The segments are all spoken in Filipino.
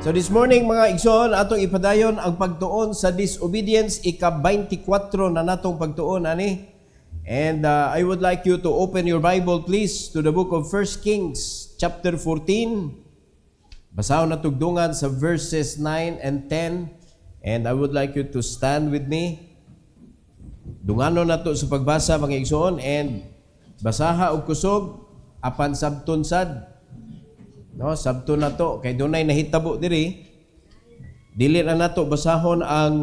So this morning mga igsoon, atong ipadayon ang pagtuon sa disobedience, ika-24 na natong pagtuon ani. And I would like you to open your Bible please to the book of 1 Kings chapter 14. Basahon na tugdungan sa verses 9 and 10. And I would like you to stand with me. Dungano na to sa pagbasa mga igsoon, and basaha og kusog apan sabton sad. No, sabto na to kay dunay nahitabo diri. Dili na nato basahon ang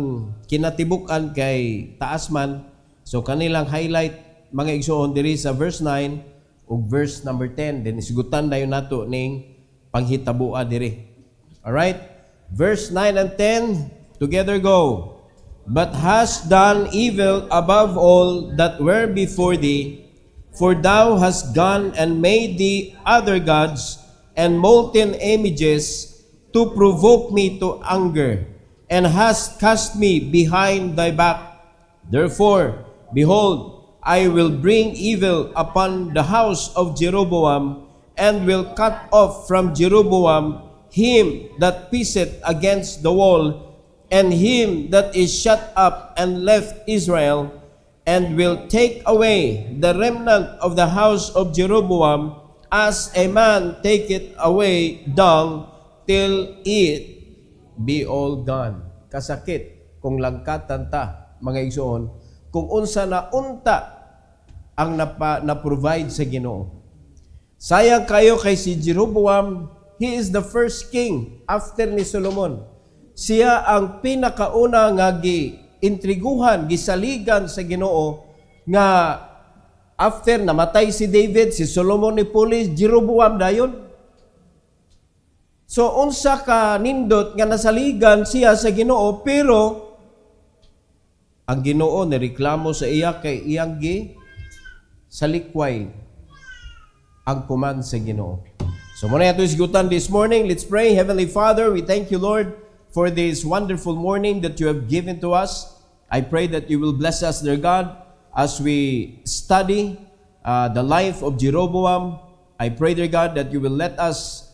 kinatibukan kay taas man. So kanilang highlight mga igsoon diri sa verse 9 ug verse number 10. Then isgutan dayon nato ning panghitaboa diri. All right? Verse 9 and 10 together go. But hast done evil above all that were before thee, for thou hast gone and made thee other gods and molten images to provoke me to anger, and hast cast me behind thy back. Therefore, behold, I will bring evil upon the house of Jeroboam, and will cut off from Jeroboam him that pisseth against the wall, and him that is shut up and left Israel, and will take away the remnant of the house of Jeroboam, as a man taketh away dung till it be all gone. Kasakit kung langkatan ta, mga igsoon, kung unsa na unta ang na-provide sa Ginoo. Sayang kayo kay si Jeroboam, he is the first king after ni Solomon. Siya ang pinakauna nga gi-intriguhan, gisaligan sa Ginoo nga after namatay si David, si Solomon ni Pulis, Jeroboam dayon. So unsa ka nindot nga nasaligan siya sa Ginoo, pero ang Ginoo nireklamo sa iya kay iyang salikway ang command sa Ginoo. So muna yato isgutan this morning. Let's pray. Heavenly Father, we thank you, Lord, for this wonderful morning that you have given to us. I pray that you will bless us, dear God, as we study the life of Jeroboam. I pray, dear God, that you will let us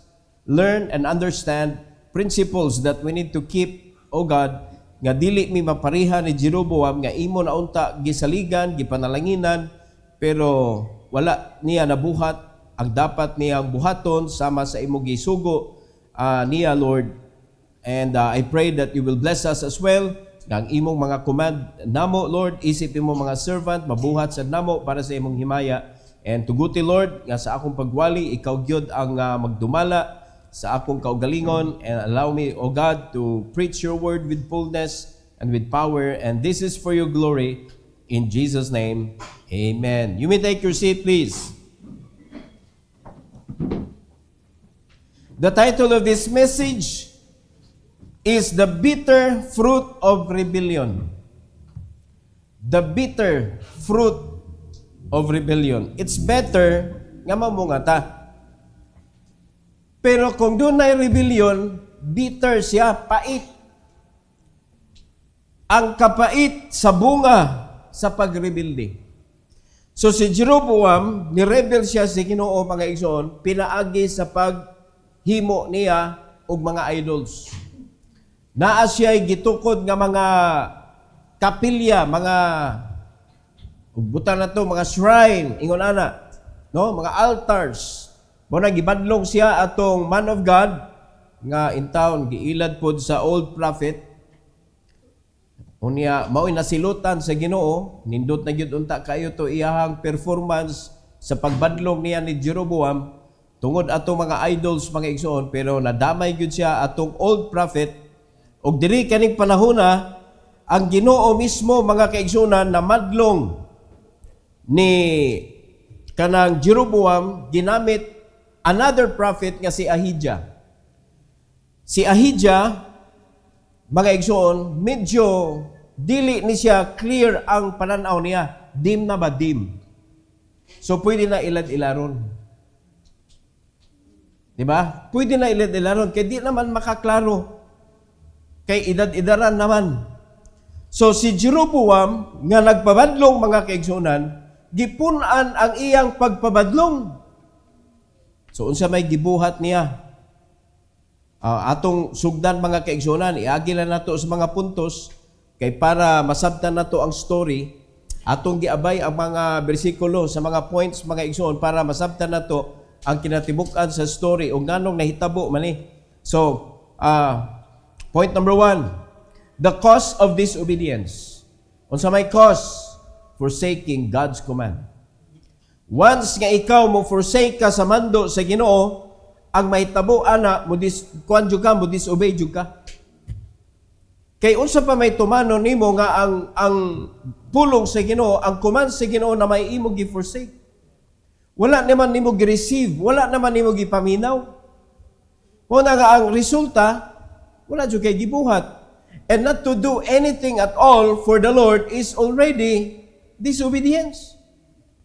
learn and understand principles that we need to keep, O God, nga dili mi mapariha ni Jeroboam nga imo na unta gisaligan, gipanalanginan, pero wala niya nabuhat ang dapat niyang buhaton sama sa imo gisugo niya, Lord. And I pray that you will bless us as well. Ang imong mga command namo, Lord, isip imong mga servant, mabuhat sa namo para sa imong himaya. And tuguti, Lord, nga sa akong pagwali, ikaw gyud ang magdumala sa akong kaugalingon. And allow me, O God, to preach your word with boldness and with power. And this is for your glory. In Jesus' name, amen. You may take your seat, please. The title of this message is the bitter fruit of rebellion. The bitter fruit of rebellion. It's better nga mamungata. Pero kung doon ay rebellion, bitter siya, pait. Ang kapait sa bunga sa pagrebelde. So si Jeroboam, ni-rebel siya sa Ginoo, mga igsoon, pinaagi sa paghimo niya og mga idols. Naa siya'y gitukod nga mga kapilya, mga buta na to, mga shrine, ingon ana, no? Mga altars. Muna gibadlong siya atong man of God nga in town giilad pod sa old prophet. Unya mao'y nasilutan sa Ginoo, nindot na gyud unta kayo to iyahang performance sa pagbadlong niya ni Jeroboam tungod atong mga idols, mga igsoon, pero nadamay gyud siya atong old prophet. Og diri kaning panahona, ang Ginoo mismo, mga kaigsunan, na madlong ni kanang Jeroboam, ginamit another prophet nga si Ahijah. Si Ahijah, mga igsoon, medyo dili ni siya clear ang pananaw niya. Dim na ba? Dim. So pwede na ilad-ilaron. Diba? Pwede na ilad-ilaron. Kaya di naman makaklaro. Kay edad-edaran naman. So si Jeroboam nga nagpabadlong, mga kaigsunan, gipunan ang iyang pagpabadlong. So unsa may gibuhat niya? Atong sugdan mga kaigsunan, iagi lang nato sa mga puntos kay para masabtan nato ang story. Atong giabay ang mga bersikulo sa mga points mga igsoon para masabtan nato ang kinatibuk-an sa story o nganong nahitabo man ni. So, point number 1, the cause of disobedience. Unsa may cause? Forsaking God's command. Once nga ikaw mo forsake ka sa mando sa Ginoo, ang mahitabo ana mo disobey jud ka. Kay unsa pa may tumano nimo nga ang pulong sa Ginoo, ang command sa Ginoo na may imo gi-forsake. Wala naman nimo gi-receive, wala naman nimo gipaminaw. Una nga ang resulta, wala jud kay gibuhat. And not to do anything at all for the Lord is already disobedience.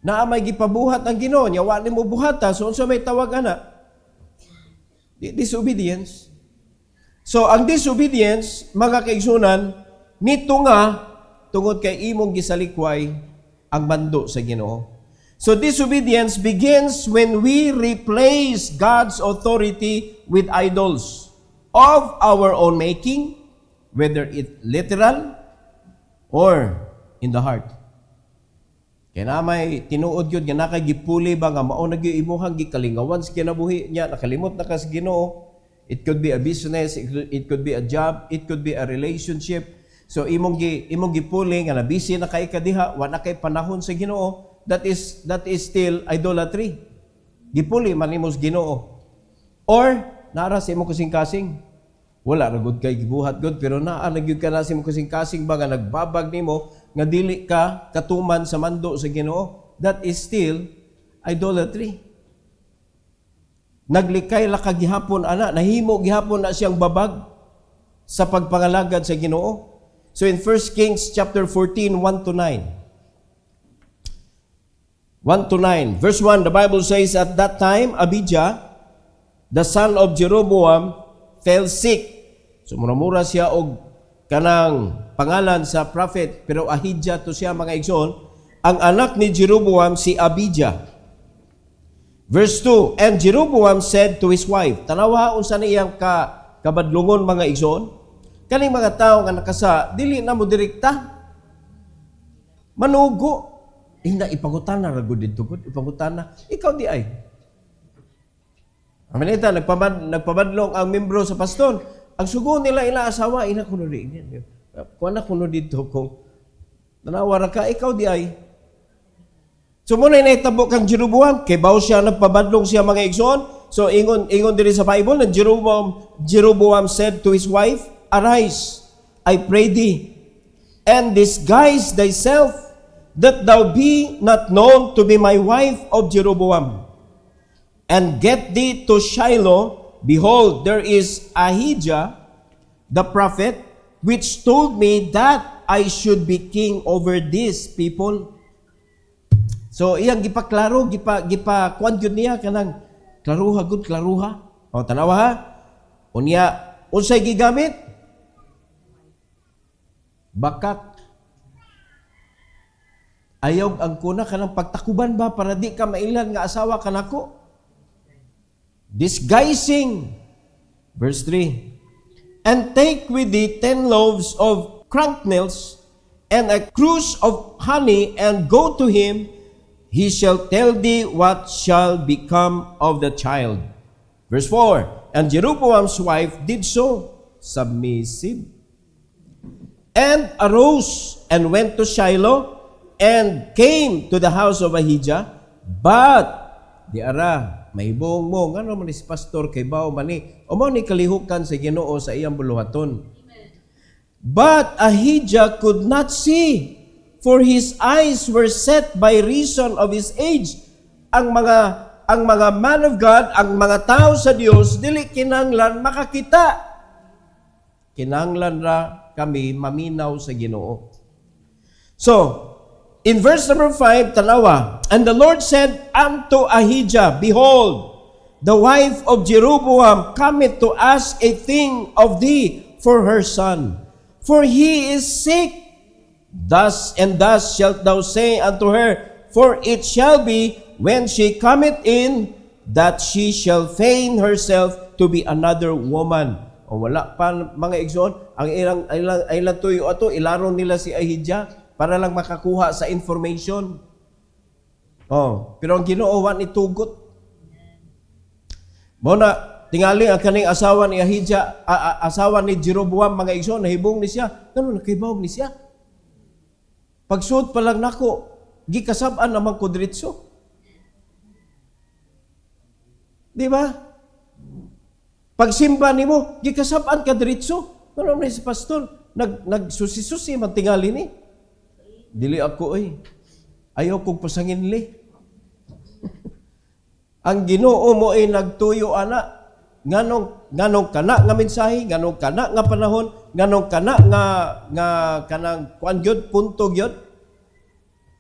Na may gipabuhat ang Ginoo niya, wa nimo buhata, so unsa may tawag ana? Disobedience. So ang disobedience, mga kaigsunan, nito nga tungod kay imong gisalikway ang mando sa Ginoo. So disobedience begins when we replace God's authority with idols of our own making, whether it literal or in the heart. Kaya na may tinuod yun, nga nakagipuli ba nga mao na gyud imuhang gikalingawan sa kinabuhi niya, nakalimot na ka sa Ginoo. It could be a business, it could be a job, it could be a relationship. So imong gipuli nga na busy na kay kadiha, wa na kay panahon sa Ginoo, that is still idolatry. Gipuli man nimo sa Ginoo. Or nara sa imong kasing-kasing. Wala ra gud kay gibuhat gud pero naa na gyud ka na sa imong kasing-kasing ba nga nagbabag nimo nga dili ka katuman sa mando sa Ginoo. That is still idolatry. Naglikay la kagihapon ana, nahimo gihapon na siyang babag sa pagpangalagad sa Ginoo. So in 1 Kings chapter 14, 1 to 9. 1 to 9. Verse 1, the Bible says, at that time, Abijah, the son of Jeroboam, fell sick. So mura-mura siya og kanang pangalan sa prophet, pero Ahijah to siya mga igsoon. Ang anak ni Jeroboam si Abijah. Verse 2, and Jeroboam said to his wife, tanawa unsa ni iyang kabadlungon mga igsoon, kaning mga tao nga nakasa, dili na mo direkta. Manugo. Hindi, ipangutana ragod dito. Ipangutana. Ikaw di ay. Amanita, nagpabadlong ang membro sa pastor. Ang sugo nila asawa, ina kuno di. Kuana kuno dito kung nanawara ka, ikaw di ay. So muna inahitabo kang Jeroboam, kay bawo siya nagpabadlong siya mga igsoon. So ingon diri sa Bible na Jeroboam said to his wife, arise, I pray thee, and disguise thyself, that thou be not known to be my wife of Jeroboam. And get thee to Shiloh, behold, there is Ahijah, the prophet, which told me that I should be king over these people. So iyang gipaklaro, gipa-kuan gyud niya kanang klaruha. O tanawa ha. Unya unsay gigamit? Bakat. Ayaw ang kuna kanang pagtakuban ba para di ka mailan nga asawa kanako? Disguising. Verse 3. And take with thee 10 loaves of cranknels and a cruse of honey, and go to him. He shall tell thee what shall become of the child. Verse 4. And Jeroboam's wife did so, submissive, and arose and went to Shiloh, and came to the house of Ahijah. But di ara mahibong mo ngano man si pastor kay bao mani o mao ni kalihukan sa Ginoo sa iyang buluhaton. But Ahijah could not see, for his eyes were set by reason of his age. Ang mga man of God, ang mga tao sa Dios dili kinahanglan makakita. Kinahanglan ra kami maminaw sa Ginoo. So, in verse number 5, tanawa, and the Lord said unto Ahijah, behold, the wife of Jeroboam cometh to ask a thing of thee for her son, for he is sick. Thus and thus shalt thou say unto her, for it shall be when she cometh in, that she shall feign herself to be another woman. O wala pa mga igsoon, ang ilang tuyo ato, ilaron nila si Ahijah para lang makakuha sa information. Pero ang Ginoo wa ni tugot. Muna, tingali ang kaning asawa ni Ahijah, asawa ni Jeroboam, mga igsoon, nahibong ni siya. Ganun, nakibaw ni siya. Pagsuot pa lang nako, gikasab-an naman ko diretso. Di ba? Pagsimba nimo, gikasab-an ka diretso. Ano man si pastor, nagsusi-susi man tingali ni. Dili ako ayaw kong pasanginli. Ang Ginoo mo ay nagtuyo ana, nganong kana nga mensahe, nganong kana nga panahon, nganong kana nga kanang kuan gyud punto gyud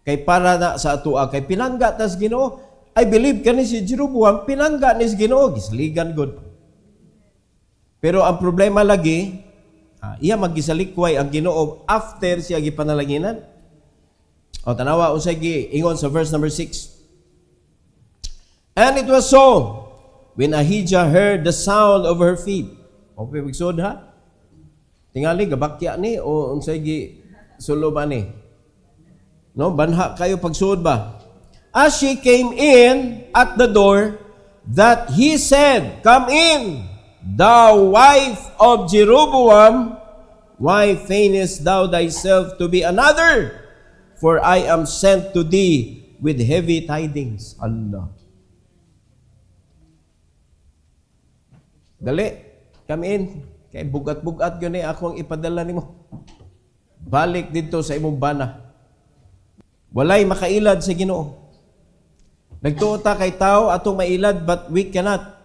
kay para na sa atoa kay pinangga tas Ginoo. I believe kani si Jeroboam pinangga ni Ginoo gisaligan gud. Pero ang problema lagi, iya maggisalikway ang Ginoo after siya gipanalanginan. Tanawa usay ingon sa verse number 6. And it was so, when Ahijah heard the sound of her feet. Okay, magsod ha? Tingali, gabakya ni, o unsay sulo ba ni? No, banha kayo pagsud ba? As she came in at the door, that he said, Come in, thou wife of Jeroboam, why feignest thou thyself to be another? For I am sent to thee with heavy tidings. Allah. Dali, come in. Kay bugat-bugat yun akong ipadala nimo. Balik dito sa imong bana. Walay makailad sa Ginoo. Nagtuota kay tao atong mailad, but we cannot.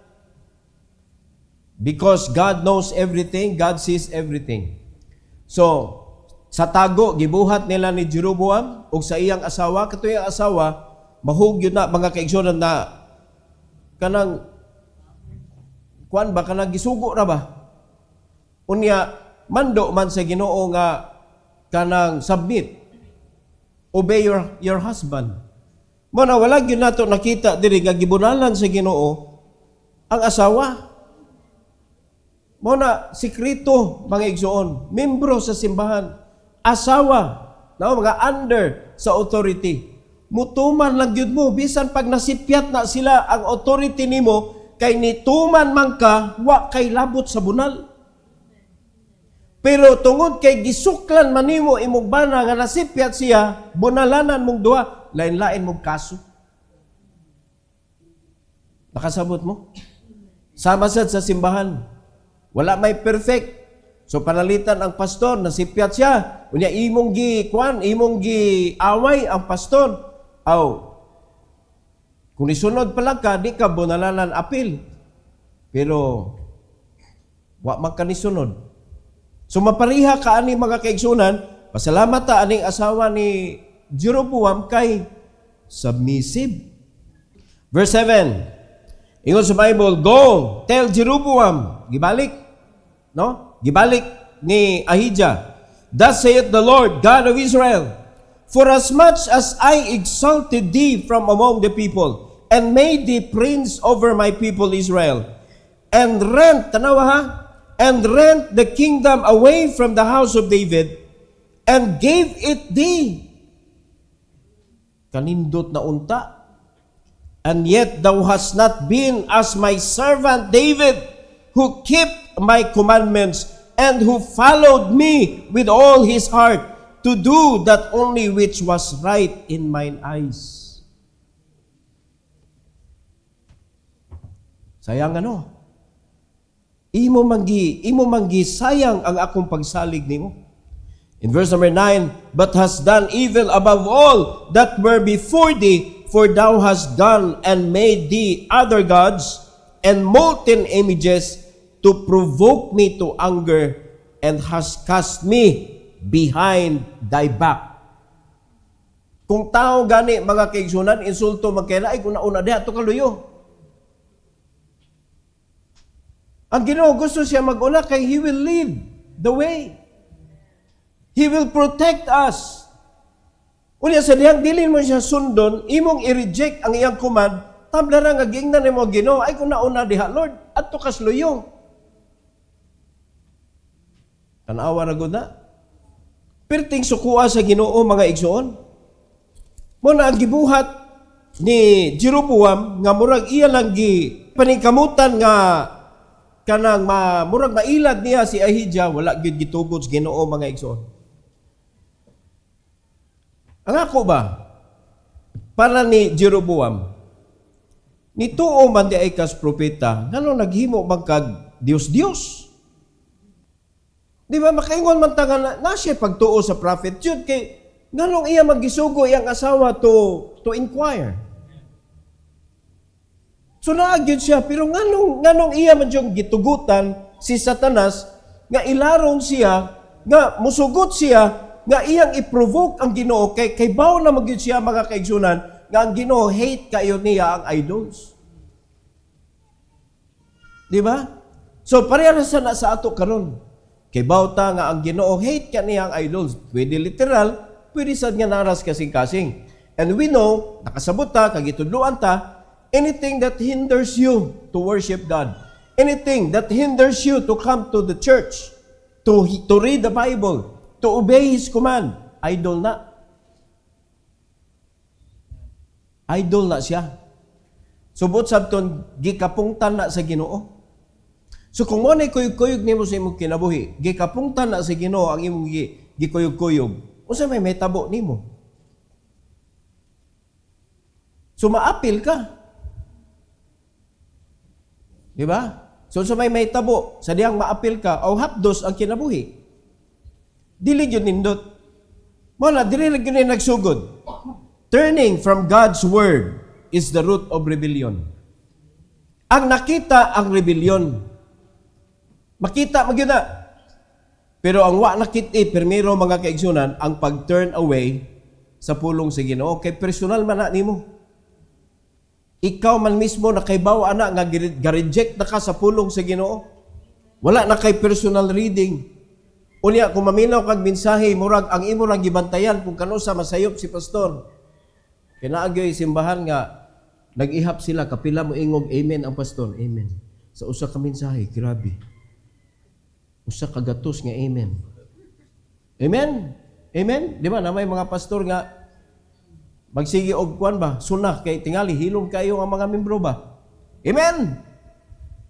Because God knows everything, God sees everything. So, sa tago, gibuhat nila ni Jeroboam o sa iyang asawa, kato iyang asawa, mahug yun na mga kaigsunan na kanang kuan ba kanang gisugo ra ba? Unya mando man sa Ginoo nga kanang submit. Obey your husband. Mo na wala gyud nato nakita diri nga gibunalan sa Ginoo ang asawa. Mo na sikreto mga igsoon, membro sa simbahan, asawa, na mga under sa authority. Mutuman lang gyud mo bisan pag nasipyat na sila ang authority nimo. Kay nituman man ka, wa kay labot sa bunal. Pero tungod kay gisuklan man nimo imong bana nga nasipyat siya, bunalanan mong duha, lain-lain mong kaso. Nakasabot mo? Sama sad sa simbahan. Wala may perfect. So panalitan ang pastor, nasipyat siya. Unya imong imong away ang pastor. Kung isunod pala ka, di ka bunalanan apil. Pero, wa man ka nisunod. So, mapariha ka ani mga kaigsunan, pasalamat ta aning asawa ni Jeroboam kay submissive. Verse 7, ingon sa Bible, Go, tell Jeroboam, gibalik, no? Gibalik ni Ahijah, Thus saith the Lord, God of Israel, For as much as I exalted thee from among the people, and made thee prince over my people Israel, and rent the kingdom away from the house of David, and gave it thee. Kanindot na unta. And yet thou hast not been as my servant David, who kept my commandments, and who followed me with all his heart, to do that only which was right in mine eyes. Sayang imo manggi sayang ang akong pagsalig nimo. In verse number 9, But hast done evil above all that were before thee, for thou hast gone and made thee other gods and molten images to provoke me to anger, and hast cast me behind thy back. Kung tao gani mga kaigsunan, insulto magkaila, ay kung nauna diha to kaluyo. Ang Ginoo gusto siya mag-una kay He will lead the way. He will protect us. Unya sa dihang dilin mo siya sundon, imong i-reject ang iyang command, Habla nga giingnan nimo Ginoo, ay kung nauna diha Lord, adto kas luyong. Tanawa ra gud na. Perting sukuha sa Ginoo mga igsoon. Mo na ang gibuhat ni Jeroboam nga murag iya lang gi paningkamutan nga kanang murag mailad niya si Ahijah, wala gyud gitugod sa Ginoo mga igsoon. Ang ako ba para ni Jeroboam nituo man di ay kas propeta, ngano naghimo man kag Dios. Di ba makaingon man tanga na siya pagtuo sa prophet jud kay nganong iya magisugo iyang asawa to inquire. So naagyod siya pero nganong iya man jud gitugutan si Satanas nga ilaron siya nga musugot siya nga iyang i-provoke ang Ginoo kay bawo na magyud siya mga kaigsunan nga ang Ginoo hate kayo niya ang idols. Di ba? So parehas na sa ato karon. Kay bawta nga ang Ginoo hate ka niya ang idols. Pwede literal, pwede sad nga naras kasing-kasing. And we know, nakasabot ta, kagitudluan ta, anything that hinders you to worship God, anything that hinders you to come to the church, to read the Bible, to obey His command, idol na. Idol na siya. Subot sabton, gikapungtan na sa Ginoo. So kung mo na'y kuyog-kuyog nimo sa imong kinabuhi, gikapungtan na sa Ginoo ang imong gikuyog-kuyog, unsa may tabo nimo? So maapil ka. Di ba? So sa may tabo, sa diyang maapil ka, o hapdos ang kinabuhi. Dili yun nindot. Muna, dili yun nagsugod. Turning from God's word is the root of rebellion. Ang nakita ang rebellion. Makita magyud na. Pero ang wa nakit primero mga kaigsunan ang pag-turn away sa pulong sa Ginoo kay personal man na nimo. Ikaw man mismo nakaibaw ana nga ga-reject na ka sa pulong sa Ginoo. Wala na kay personal reading. Unya kung maminaw kag mensahe murag ang imo lang gibantayan kung kano sa masayop si pastor. Kinaagyoy simbahan nga nag-ihap sila kapila mo ingog amen ang pastor. Amen. Sa usa ka mensahe, grabe. Usa kagatos nga amen. Amen? Amen? Di ba na may mga pastor nga magsige og kuan ba? Sunah kay tingali hilom kayo ang mga membro ba? Amen.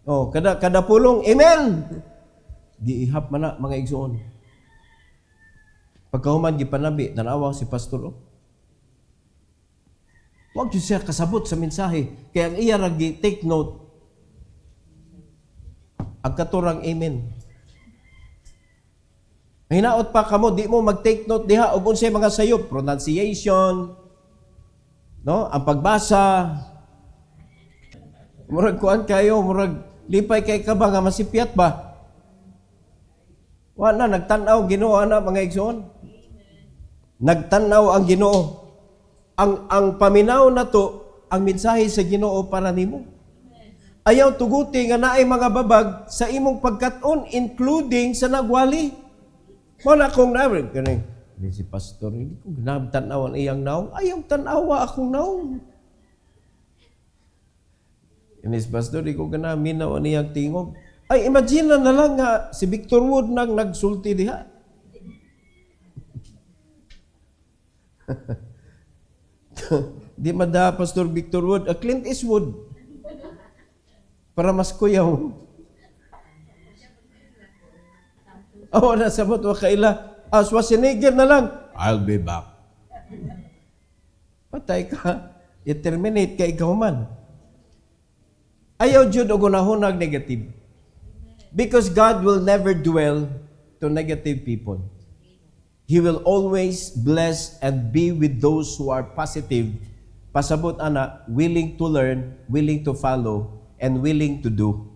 Oh, kada pulong amen. Giihap man na mga igsoon. Pagkahuman gipanabi tanawa si pastor. Wag jud siya kasabot sa mensahe kay ang iya ra gi take note. Ang katurang amen. Hinaot pa kamo, di mo mag-take note diha og unsay mga sayop, pronunciation, no? Ang pagbasa. Murag kuan kayo, murag lipay kay ka ba nga masipyat ba? Wala nagtan-aw Ginoo ana mga igsoon. Nagtan-aw ang Ginoo. Ang paminaw na to, ang mensahe sa Ginoo para nimo. Ayaw tuguti nga naay mga babag sa imong pagkat-on including sa nagwali. Wala akong namin. Kaning, si pastor, hindi ko tanaw ang iyang naong. Ayaw tanawa akong naong. Ini si pastor, hindi ko minaw ang iyang tingog. Ay, imagine na lang nga, si Victor Wood nang nagsulti diha. Di mada, Pastor Victor Wood, Clint Eastwood. Para mas kuyaw. Oh, nasabot wa kaila. Schwarzenegger na lang. I'll be back. Patay ka. I-terminate ka ikaw man. Ayaw jud og unahonag negative. Because God will never dwell to negative people. He will always bless and be with those who are positive. Pasabot ana, willing to learn, willing to follow, and willing to do.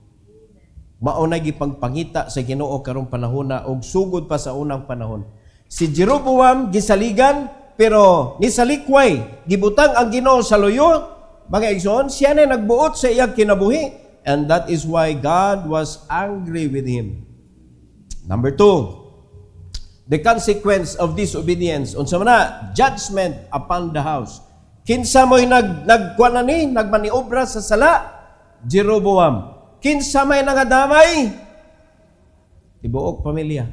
Mauna gipangpangita sa Ginoo karong panahona og sugod pa sa unang panahon. Si Jeroboam gisaligan pero ni salikway gibutang ang Ginoo sa luyo. Mga igsoon, siya na nagbuot sa iyang kinabuhi and that is why God was angry with him. Number 2, the consequence of disobedience. Unsa man na? Judgment upon the house. Kinsa mo'y nagkuan ni, nagmaniobra sa sala? Jeroboam. Kinsa may nangadamay? Tibuok pamilya.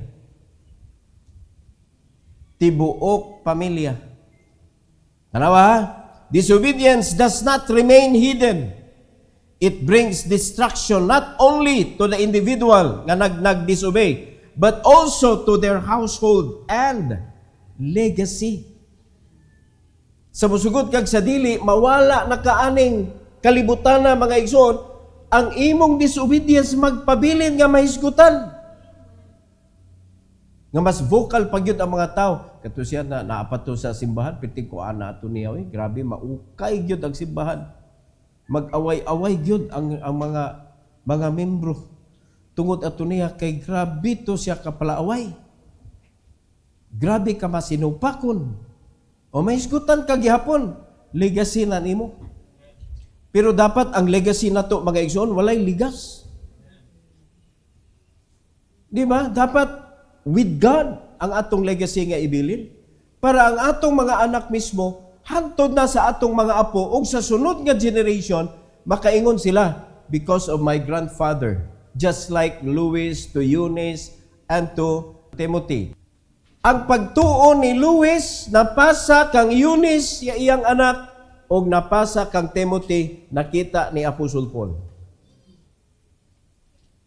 Tibuok pamilya. Tanawa, disobedience does not remain hidden. It brings destruction not only to the individual nga nag-disobey, but also to their household and legacy. Sa musugod kag sa dili, mawala na kaaning kalibutan na mga igsoon, ang imong disobedience magpabilin nga mahisgutan. Nga mas vocal pag yun ang mga tao. Kato siya na naapat to sa simbahan, piting ko ana ato niya, grabe, maukay yun ang simbahan. Mag-away-away yun ang mga membro. Tungod ato niya, kay grabe to siya kapalaaway. Grabe ka masinupakon. O may isgutan ka gihapon, legacy na nimo. Pero dapat ang legacy na to, mga igsoon, walay ligas. Di ba? Dapat with God ang atong legacy nga ibilin. Para ang atong mga anak mismo, hantod na sa atong mga apo, o sa sunod nga generation, makaingon sila, because of my grandfather. Just like Louis to Eunice and to Timothy. Ang pagtuo ni Luis, napasa kang Eunice, iyang anak, o napasa kang Timothy, nakita ni Apostol Paul.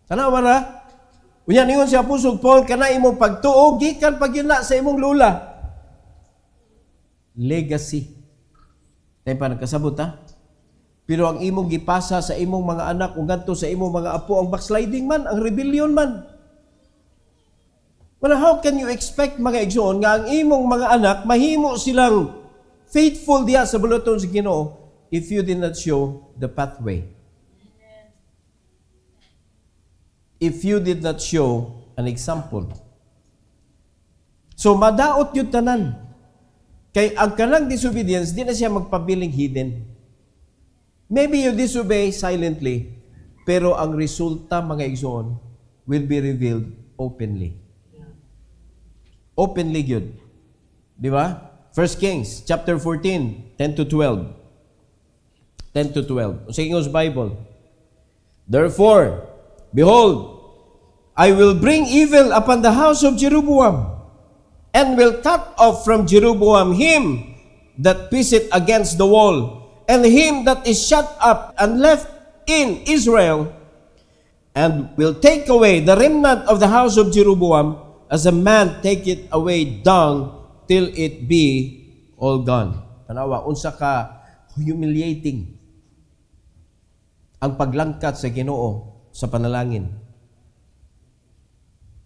Tanawa na? Unya ningon si Apostol Paul, kana imong pagtuo, gikan pagyuna sa imong lula. Legacy. Tayo pa nagkasabot ha? Pero ang imong gipasa sa imong mga anak, o ganto sa imong mga apo, ang backsliding man, ang rebellion man. Well, how can you expect, mga igsoon, nga ang imong mga anak, mahimo silang faithful diya sa buluton sa Ginoo if you did not show the pathway? If you did not show an example. So, madaot yun tanan. Kay ang kanang disobedience, di na siya magpabiling hidden. Maybe you disobey silently, pero ang resulta, mga igsoon, will be revealed openly. Openly good. Di ba? 1 Kings, chapter 14, 10 to 12. 10 to 12. Sa English Bible. Therefore, behold, I will bring evil upon the house of Jeroboam, and will cut off from Jeroboam him that pisseth against the wall, and him that is shut up and left in Israel, and will take away the remnant of the house of Jeroboam, as a man taketh away dung till it be all gone. Tanawa, unsa ka humiliating ang paglangkat sa Ginoo sa panalangin.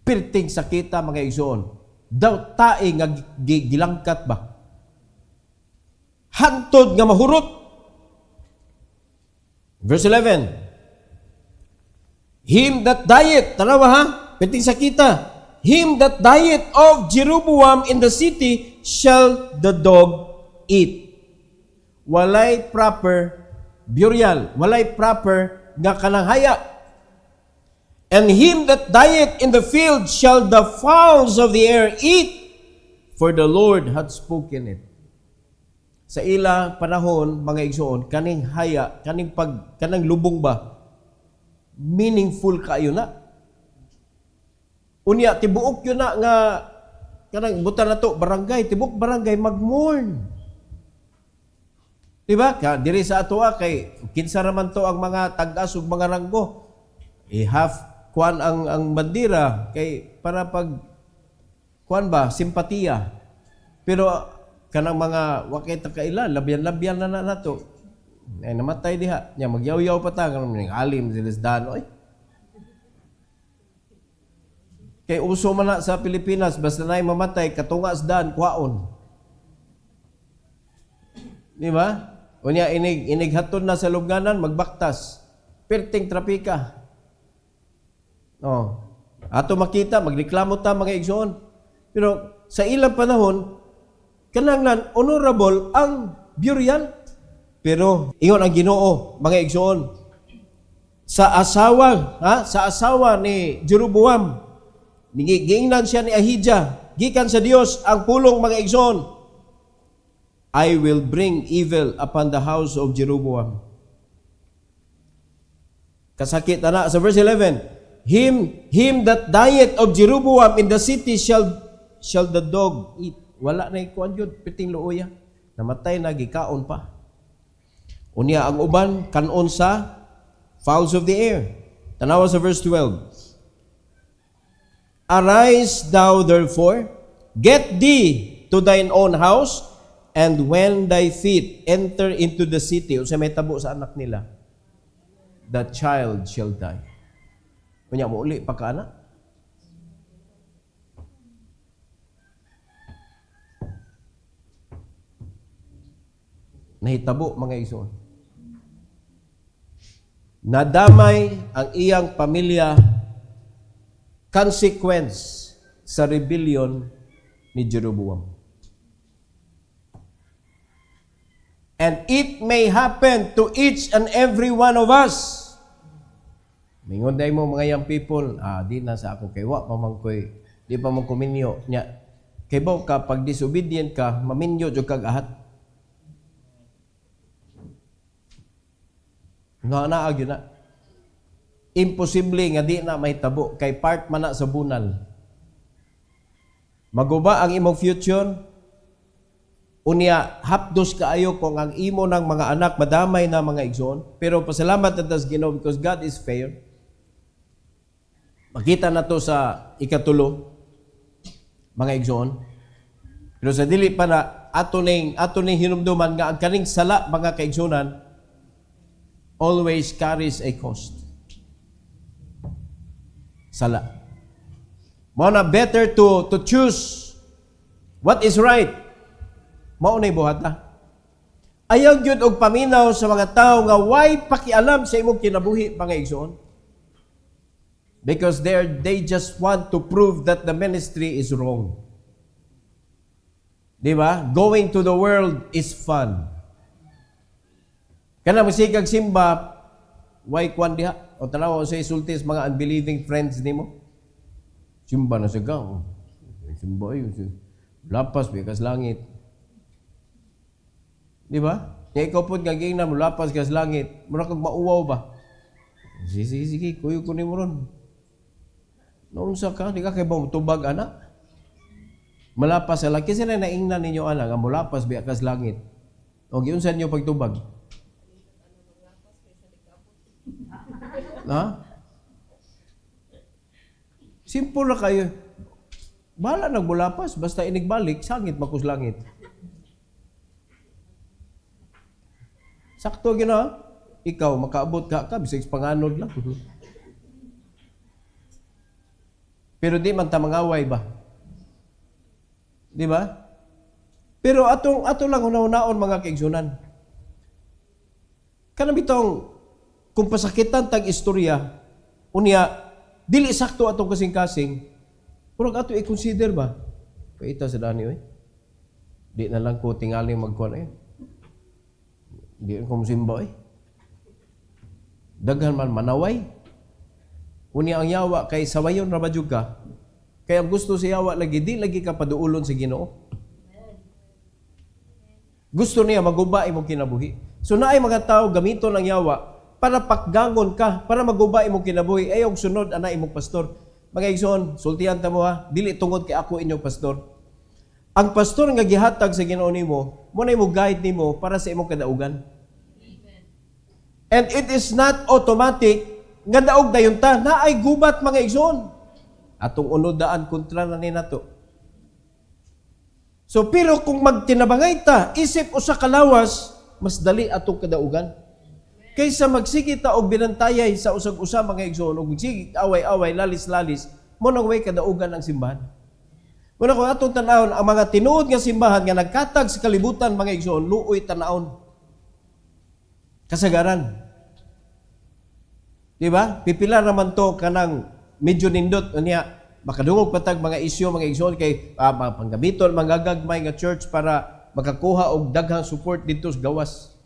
Pirting sakita, mga igsoon. Daw tae nga gilangkat ba? Hantod nga mahurot. Verse 11. Him that dieth, tanawa ha? Pirting sakita. Him that dieth of Jeroboam in the city shall the dog eat. Walay proper burial, walay proper nga kananghaya. And him that dieth in the field shall the fowls of the air eat, for the Lord hath spoken it. Sa ila panahon, mga igsoon, kaning haya, kanang lubong ba, meaningful kayo na. Unya, tibuok yun na nga, kanang buta na to, barangay, tibuok barangay, mag-mourn. Diba? Diri sa ato kay kinsa raman to ang mga tag-as ug mga ranggo. Half kuan ang bandira kay para pag kuan ba, simpatiya. Pero kanang mga wakay ta kaila, labyan-labyan na nato. Ay namatay diha. Nya magyaw-yaw pa ta kanang alim silisdan oy. Kay uso man na sa Pilipinas, basta na'y mamatay, katungas daan, kwaon. Di ba? Unya, inighaton na sa lubnganan, magbaktas. Perting trapika. Oh. Ato makita, magreklamo ta mga igsoon. Pero sa ilang panahon, kananglan, honorable ang burial. Pero, ingon ang Ginoo, mga igsoon, sa asawa ni Jeroboam, giingnan siya ni Ahijah, gikan sa Dios ang pulong, mga igsoon. I will bring evil upon the house of Jeroboam. Kasakit na sa verse 11. Him that dieth of Jeroboam in the city shall the dog eat. Wala na ikuan yun, piting luoya. Namatay na, gikaon pa. Unya ang uban, kanon sa fowls of the air. Tanawa sa verse 12. Arise thou therefore, get thee to thine own house, and when thy feet enter into the city, o sa may tabo sa anak nila, the child shall die. Kunya mo uli pa ka anak? Nahitabo mga igsoon. Nadamay ang iyang pamilya consequence sa rebellion ni Jeroboam. And it may happen to each and every one of us. Mingon day mo mga young people, di na sa ako kay wa pa man koy, di pa man kuminyo nya. Kay ba kapag disobedient ka, maminyo jud kag ahat. Nga gyud na. Imposible nga di na mahitabo kay part man na sa bunal. Maguba ang imong future. Unya hapdos kaayo kung ang imo ng mga anak madamay na mga igsoon. Pero pasalamat natas Ginoo because God is fair. Makita na to sa ikatulo mga igsoon. Pero sa dili pa na ato ning hinumduman nga ang kaning sala mga kaigsunan always carries a cost. Sala. Mo na better to choose what is right. Mao nay buhat na. Ayaw gyud og paminaw sa mga tao nga why pakialam sa imong kinabuhi mga igsoon. Because they just want to prove that the ministry is wrong. Di ba? Going to the world is fun. Kana masikag simba, why kwan diha? O tanaw sa isultis mga unbelieving friends nimo. Simba na sa gang. Simba yun. Lapas bikas langit. Di ba? Kaya ikaw po gaging na mulapas ka sa langit. Mura kang mauwaw ba? Sige, kuyo ko ni mo ron. Naunsa ka, di ka kay ba tubag, anak? Malapas sa langit. Kasi na naingnan ninyo, anak, nga mulapas biya ka sa langit. O, giunsan nyo pagtubag? Ha? Simple na kayo. Bahala nagmulapas, basta inigbalik, sangit makus langit. Sakto gina, ikaw makaabot ka bisig panganod lang. Pero di man ta mangaway ba? Di ba? Pero ato lang una-unaon mga kaigsunan. Kanang bitong kung pasakitan tag istorya, unya dili sakto atong kasing-kasing, murag ato i-consider ba? Paita sa dani oy. Di na lang ko tingali magkuan Di ko musimba Daghan man manaway. Unya ang yawa kay sawayon ra ba jud ka? Kay ang gusto sa yawa lagi di lagi ka paduulon sa Ginoo. Gusto niya maguba imong kinabuhi. So naay mga tao gamiton ang yawa para pakgangon ka, para maguba imong kinabuhi. Ayog sunod ana imong pastor. Mga igsoon, sultihan ta mo ha, dili tungod kay ako inyong pastor. Ang pastor nga gihatag sa Ginoo nimo, mo na imo guide nimo para sa imong kadaugan. And it is not automatic nga daog dayon ta na ay gubat mga igsoon. Atong unodaan kontra na ni nato. So pero kung magtinabangay ta, isip usa ka lawas, mas dali atong kadaugan. Kaysa magsige ta og binantayay sa usag-usa mga igsoon og magsige away-away, lalis-lalis, mo nang way kadaugan ang simbahan. Muna kung atong tanawon, ang mga tinuod nga simbahan nga nagkatag sa kalibutan mga igsoon, luoy tanawon. Kasagaran. Di ba? Pipila naman to kanang medyo nindot niya makadungog patag mga isyu mga igsoon kay mga panggamiton, mga gagmay nga church para makakuha og daghang support dito sa gawas.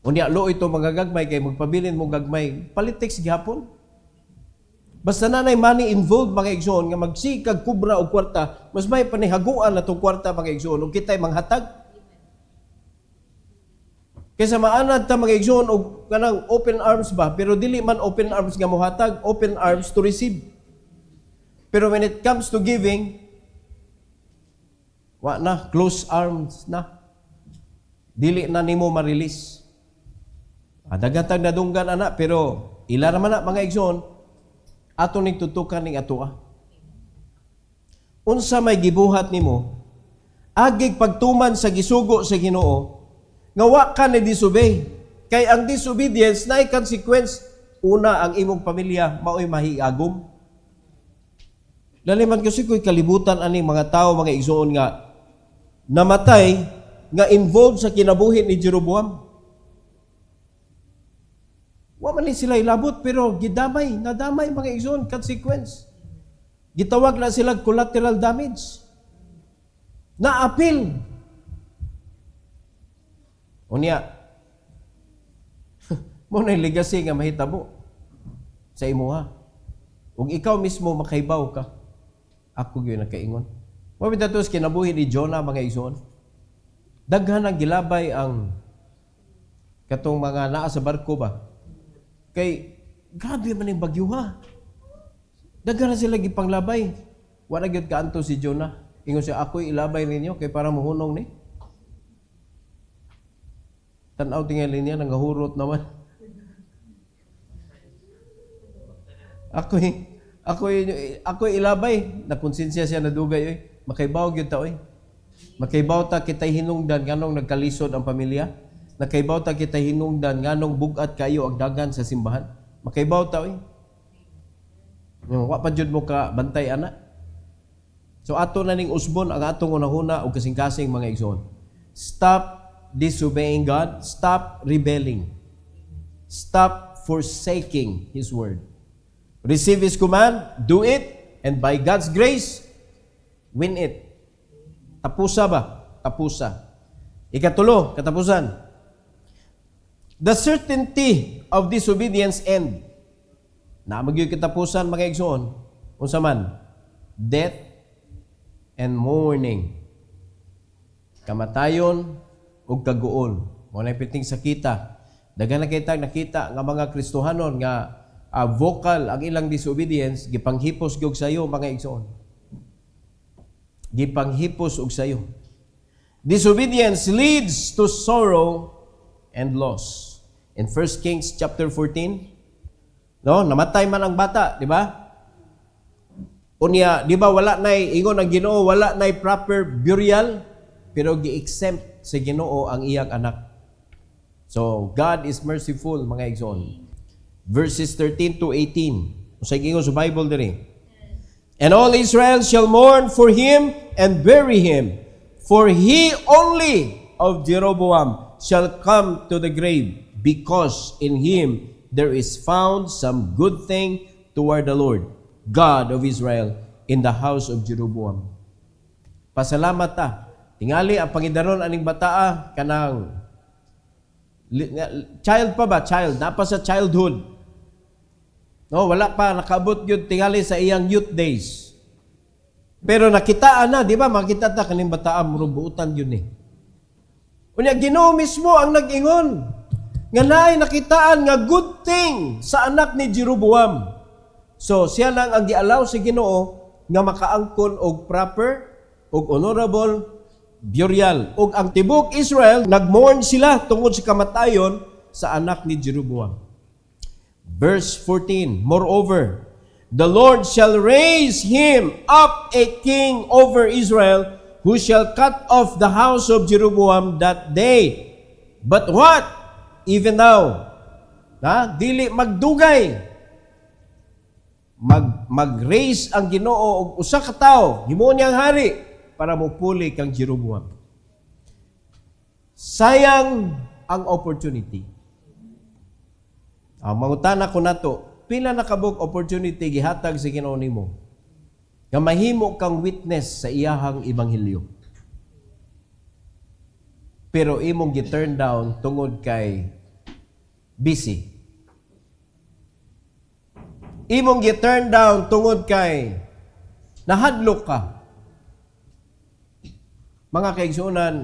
Unya lo ito mga gagmay kay magpabilin mo gagmay politics gihapon. Basta nanay money involved mga igsoon nga magsikag kubra og kwarta, mas may panihaguan na tong kwarta mga igsoon ug kitay manghatag. Kaysa maanad ta mga igsoon og kanang open arms ba, pero dili man open arms nga mohatag, open arms to receive. Pero when it comes to giving, wa na, close arms na. Dili na nimo ma-release. Dagatag na dunggan ana, pero ila naman na mga igsoon, ato ning tutukan ning atoa. Unsa may gibuhat nimo, agig pagtuman sa gisugo sa Ginoo, nga wa ka ni disobey. Kay ang disobedience naay consequence. Una, ang imong pamilya mao'y mahiagom. Laliman kasi ko'y kalibutan ani mga tao, mga igsoon nga namatay, nga involved sa kinabuhi ni Jeroboam. Wa man ni sila ilabot, pero gidamay, nadamay mga igsoon, consequence. Gitawag na sila collateral damage. Na-appeal. Unya, mo na legacy nga mahitabo sa imuha. Ug ikaw mismo makaibaw ka. Ako gyud nakaingon. Mo bitatos kinabuhi ni Jonah mga igsoon. Daghan ang gilabay ang katong mga naa sa barko ba. Kay grabe man yung bagyo ha. Daghan na sila gipanglabay. Wala gyud kaanto si Jonah. Ingon siya, ako'y ilabay ninyo kay para muhunong ni. Tanaw tingali niya, nangahurot naman. Ako'y ilabay. Nakonsensya siya na dugay. Oy. Makaibaw gyud ta oy. Makaibaw ta kitay hinungdan nganong nagkalisod ang pamilya. Nakaibaw ta kita hinungdan nganong bugat kayo ang dagan sa simbahan. Makaibaw ta oy. Wa pa jud mo ka bantay ana. So ato na ning usbon ang atong unahuna og kasing-kasing mga igsoon. Stop disobeying God, stop rebelling. Stop forsaking His word. Receive His command, do it, and by God's grace, win it. Tapusa ba? Tapusa. Ikatulo, katapusan. The certainty of disobedience end. Namagyo kitapusan mga igsoon. Unsa man? Death and mourning. Kamatayon ug kaguol. Mo na piting sakita. Daghan na kitang nakita nga mga Kristohanon nga vocal ang ilang disobedience gipanghipos gyud sayo mga igsoon. Gipanghipos og sayo. Disobedience leads to sorrow and loss. In 1 Kings chapter 14, no, namatay man ang bata, di ba? Unya, di ba wala nay ingon ang Ginoo, wala nay proper burial, pero gi-exempt sa Ginoo ang iyang anak. So, God is merciful, mga igsoon. Verses 13 to 18. Sa ingon sa Bible diri. And all Israel shall mourn for him and bury him, for he only of Jeroboam shall come to the grave, because in him there is found some good thing toward the Lord, God of Israel, in the house of Jeroboam. Pasalamat ta. Tingali ang pangidaron aning bataa kanang child pa ba? Child. Napa sa childhood. No, wala pa nakabot yun tingali sa iyang youth days. Pero nakitaan na, di ba? Makita ta kaning bataan murubuutan yun eh. Unya Ginoo mismo ang nag-ingon nga naay nakitaan nga good thing sa anak ni Jeroboam. So siya lang ang gialaw sa Ginoo nga makaangkon og proper og honorable burial. Og ang tibok Israel nagmourn sila tungod sa kamatayon sa anak ni Jeroboam. Verse 14, moreover, the Lord shall raise him up a king over Israel, who shall cut off the house of Jeroboam that day. But what? Even now, dili magdugay. Mag-raise ang Ginoo og usa ka tawo, himuon niyang hari para mopuli kang Jeroboam. Sayang ang opportunity. Ang mangutana ko nato, pila na kabog opportunity gihatag sa Ginoo nimo nga mahimo kang witness sa iyahang ebanghelyo. Pero imong gi-turn down tungod kay busy. imong gi-turn down tungod kay nahadlok ka. Mga kaigsunan,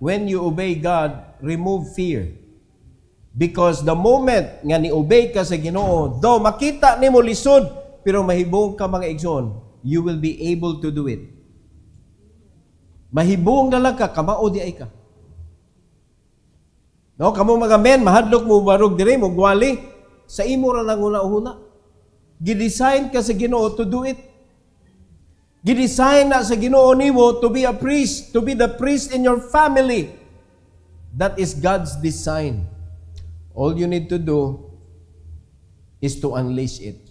when you obey God, remove fear. Because the moment nga ni-obey ka sa Ginoo, though makita nimo lisod, pero mahibong ka mga igsoon, you will be able to do it. Mahibong na lang ka, kamao di ay ka. No, kamo mga men, mahadlok mo barog dire mo gwali sa imo ra nang una-una. Gidesign ka sa Ginoo to do it. Gidesign na sa Ginoo nimo to be a priest, to be the priest in your family. That is God's design. All you need to do is to unleash it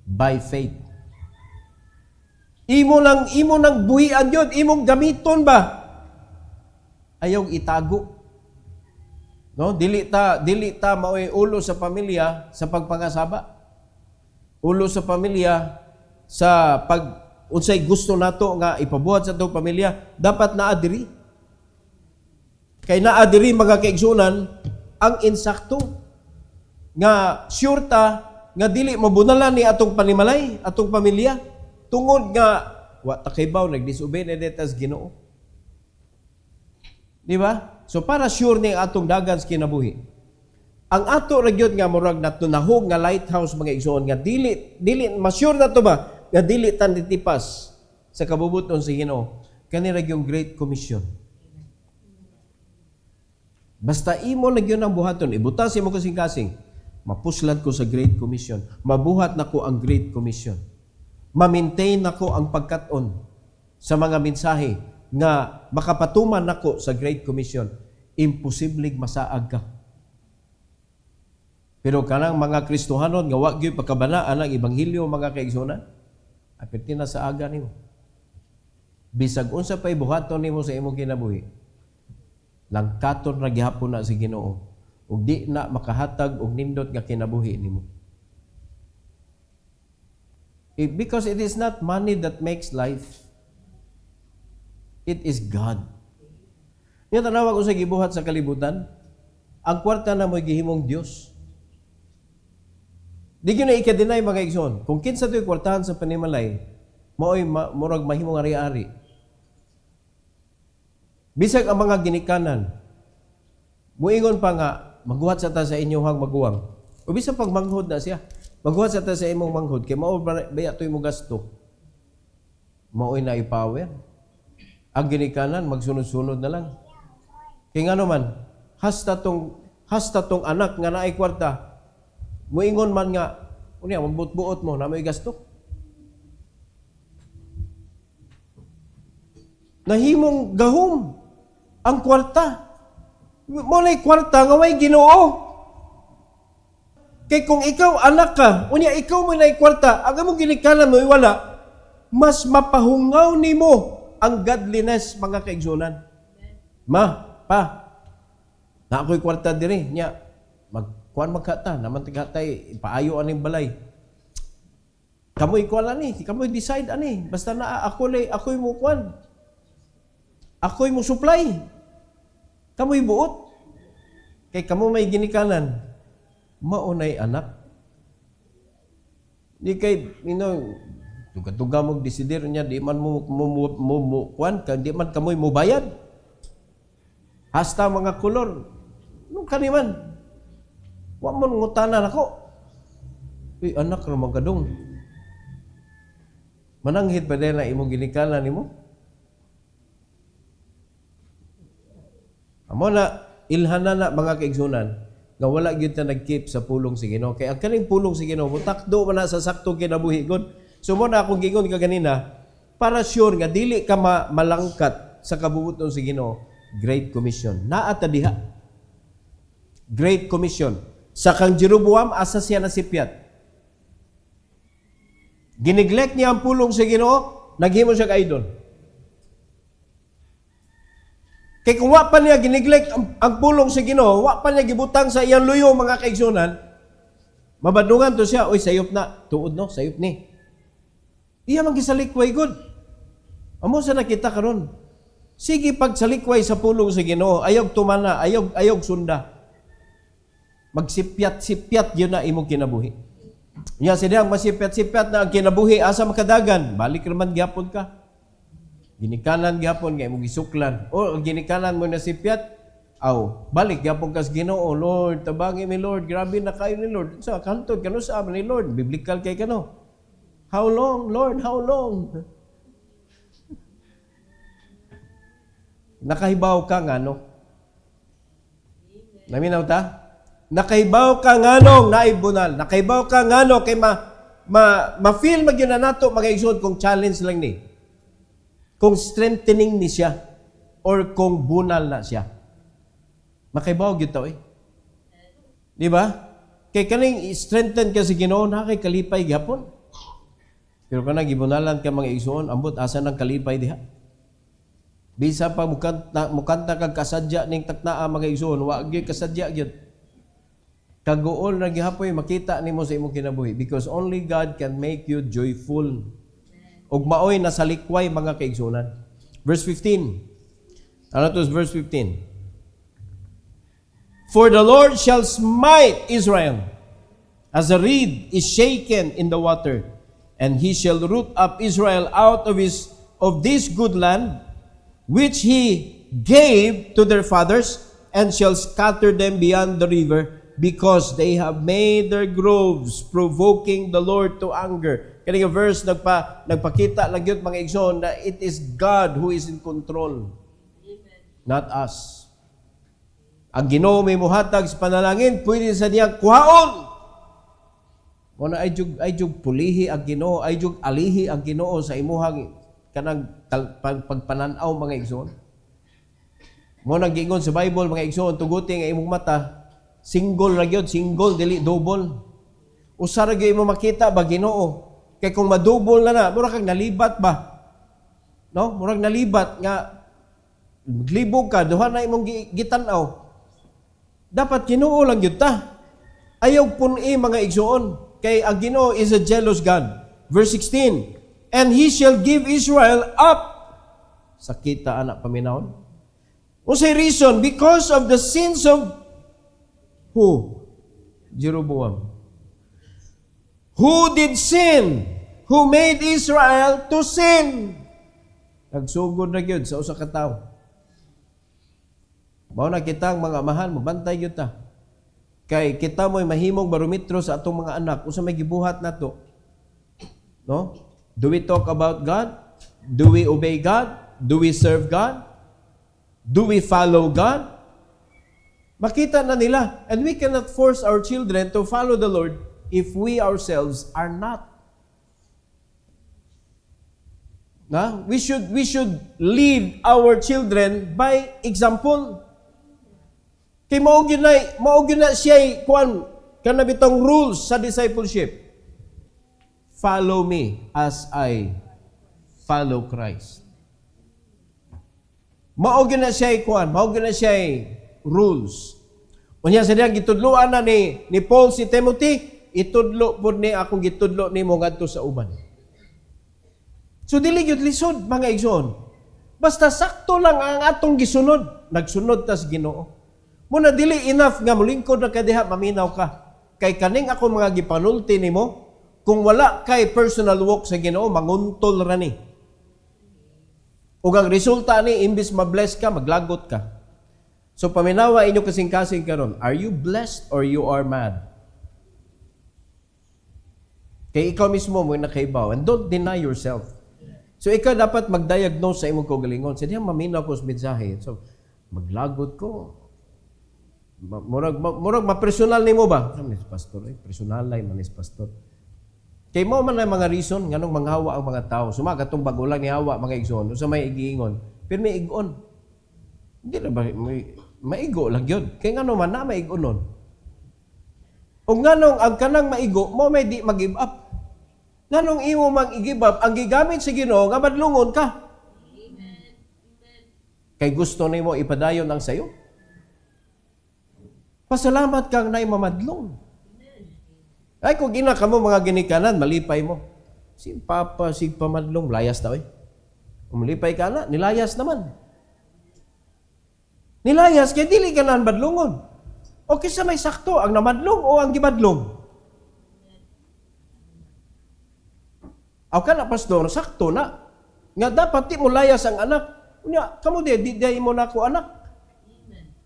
by faith. Imo nang buhian yun, imong gamiton ba? Ayaw itago. No, dili ta maoy ulo sa pamilya sa pagpangasaba. Ulo sa pamilya sa pag unsay gusto nato nga ipabuhat sa atong pamilya, dapat naa diri. Kay naa diri mga kaigsunan ang insakto nga sure ta nga dili mabunalan ni atong panimalay, atong pamilya tungod nga wa ta kaybaw nagdisobey na detas Ginoo. Di ba? So para sure ni atong dagan sa kinabuhi. Ang ato ra gyud nga murag natunahog nga lighthouse mga igsoon nga dili ma-sure na to ba nga dili tan titipas sa kabubuton sa Ginoo. Kani ra yung Great Commission. Basta imo lang yun ang buhaton. Ibutas imo kasing-kasing. Mapuslan ko sa Great Commission. Mabuhat na ko ang Great Commission. Ma-maintain na ko ang pagkaton sa mga mensahe nga makapatuman na ko sa Great Commission. Imposibleng masaag ka. Pero kanang mga Kristohanon nga wa gyud pagkabanaan ang ebanghelyo mga kaigsunan, apirti na sa aga nimo. Bisag unsa pay buhaton nimo sa imong kinabuhi, langkaton ra gihapon na sa Ginoo ug di na makahatag og nindot nga kinabuhi nimo. Because it is not money that makes life. It is God. Yung tanawag ko sa gibuhat sa kalibutan, ang kwarta na mo'y gihimong Diyos. Di ko na ika-deny mga igsoon. Kung kinsa to'y kwartahan sa panimalay, mo'y murag mahimong ari-ari. Bisag ang mga ginikanan, muingon pa nga, magbuhat sa ta sa inyong maguwang. O bisag pag manghod na siya, magbuhat sa ta sa imong manghod, kaya mao baya to'y mo gasto. Mao'y na ipower. Ang ginikanan, magsunod-sunod na lang. Kaya nga naman, hasta tong anak nga naay kwarta, muingon man nga, unya, magbuot-buot mo, na may gasto. Nahimong gahom ang kwarta. Mulay kwarta nga way Ginoo. Kay kung ikaw anak ka, unya ikaw mo na kwarta, ang among ginikanan mo wala, mas mapahungaw nimo ang godliness mga kaigsunan. Pa, na ako'y kwarta diri, nya, magkuhan magkata, naman tigatay, ipaayo aning balay. Kamoy kuhan ani, kamoy decide ani, basta na ako'y mo kuhan. Ako'y mo supply. Kamoy buot. Kay kamo may ginikanan, maunay anak. Di kay, tuga-tuga mo desidir niya, di man mo kuhan, di man kamoy mo bayad. Hasta mga kulor. Nung kaniman, wa mo ngutanan ako. Anak ra magadong. Mananghit pa din na imong ginikanan nimo. Amo na ilhana na mga kaigsunan nga wala gyud ta nagkeep sa pulong sa Ginoo. Kay ang kaning pulong sa Ginoo mutakdo man na sa saktong kinabuhi gud. So mo na akong gingon kaganina para sure nga dili ka malangkat sa kabubuton sa Ginoo. Great Commission. Naa ta diha. Great Commission. Sa kang Jeroboam asa siya nasipyat. Gineglect niya ang pulong sa Ginoo, naghimo siya ka idol. Kay kung wa pa niya gineglect ang pulong sa Ginoo, wa pa niya gibutang sa iyang luyo mga kaigsunan, mabadungan to siya, oy sayop na, tuod no, sayop ni. Iya man gisalikway good. Amo sa nakita karon. Sige pagsalikway sa pulong sa Ginoo, ayog tumana, ayog sunda. Magsipyat-sipyat yun na imong kinabuhi. Nya sidang masipyat-sipyat na ang kinabuhi asa makadagan, balik naman gyapon ka. Ginikanan gyapon nga imong gisuklan. O ang ginikanan mo na sipyat, balik gyapon ka sa Ginoo, Lord, tabangi mi Lord, grabe na kayo ni Lord. Sa kantod kano sa amin ni Lord, biblical kay kano. How long, Lord? How long? Nakahibaw ka ngano? Naminaw ta? Nakahibaw ka nganong naibunal. Nakahibaw ka ngano kay ma-feel magyud na nato mga igsoon kung challenge lang ni. Kung strengthening ni siya or kung bunal na siya. Makahibaw gyud ta Di ba? Kay kaning strengthen ka sa Ginoo na kay kalipay gyapon. Pero kana gibunalan ka mga igsoon, ambot asa nang kalipay diha. Bisa pa mukanta kag kasadya ning taknaa mga igsoon, wa gyud kasadya gyud. Kaguol na gihapoy makita nimo sa imong kinabuhi because only God can make you joyful. Ug maoy nasa likway mga kaigsunan. Verse 15. Ano to verse 15? For the Lord shall smite Israel as a reed is shaken in the water, and he shall root up Israel out of this good land which he gave to their fathers, and shall scatter them beyond the river, because they have made their groves, provoking the Lord to anger. Kaya nga verse, nagpakita lang yun mga igsoon na it is God who is in control. Amen. Not us. Ang Ginoo may muhatag sa panalangin, pwede sa niyang kuhaon. Muna ay jug pulihi ang Ginoo, ay jug alihi ang Ginoo sa imuhang kanang pagpananaw mga igsoon. Muna gingon sa Bible mga igsoon, tuguti nga imong mata, single ra gyud, single dili double. Usa ra gyud mo makita ba Ginoo? Kay kung madouble na mura kang nalibat ba? No? Murag nalibat nga maglibog ka duha na imong gitan-aw. Dapat Ginoo lang gyud ta. Ayaw pun-i mga igsoon, kay ang Ginoo is a jealous God. Verse 16. And he shall give Israel up. Sakita anak paminawon. Unsay reason? Because of the sins of who? Jeroboam. Who did sin? Who made Israel to sin? Nagsugod na gyud sa usa ka tawo. Mao na kitang mga mahal, mabantay gyud ta. Kay kita mo'y mahimong barometro sa atong mga anak usa may gibuhat nato. No? Do we talk about God? Do we obey God? Do we serve God? Do we follow God? Makita na nila. And we cannot force our children to follow the Lord if we ourselves are not. Na? We should lead our children by example. Kay maugin na siya kuan kanabitong rules sa discipleship. Follow me as I follow Christ. Maugin na siya kuan, maugin na siya rules. Unya sa diya gitudloan na ni Paul si Timothy, itudlo pud ni akong gitudlo nimo ngadto sa uban. So dili gyud lisod mga igsoon. Basta sakto lang ang atong gisunod, nagsunod ta sa Ginoo. Muna dili enough nga mulingkod na kadiha maminaw ka. Kay kaning ako mga gipanulti nimo, kung wala kay personal walk sa Ginoo, manguntol ra ni. Ug ang resulta ni imbis ma-bless ka, maglagot ka. So paminawa inyo kasing-kasing karon, are you blessed or you are mad? Kay ikaw mismo mo nakaibaw, and don't deny yourself. So ikaw dapat mag-diagnose sa imong kaugalingon. Sa diha maminaw ko sa mensahe. So maglagot ko. Murag ma-personal nimo ba? Pastor, personal lay man is pastor. Kay mo man ang mga reason nganong manghawa ang mga tao. Suma katong bagulang ni hawa mga igsoon, usa may igiingon. Pero may igon. Hindi na ba maigo lang yun. Kay ngano man na maigonon. O nganong ang kanang maigo mo may di mag-give up. Nganong imo mag-give up ang gigamit sa Ginoo nga madlungon ka. Amen. Kay gusto nimo ipadayon ang sayo. Pasalamat kang nay mamadlong. Ay, kung gina ka mo mga ginikanan, malipay mo. Si Papa, si pamadlong, layas na Umlipay ka na, nilayas naman. Nilayas, kaya dili ka na badlongon. O kisa may sakto, ang namadlong o ang gibadlong? Aw ka na pastor, sakto na. Nga dapat ti mo layas ang anak. Unya, kamo di mo na ako anak.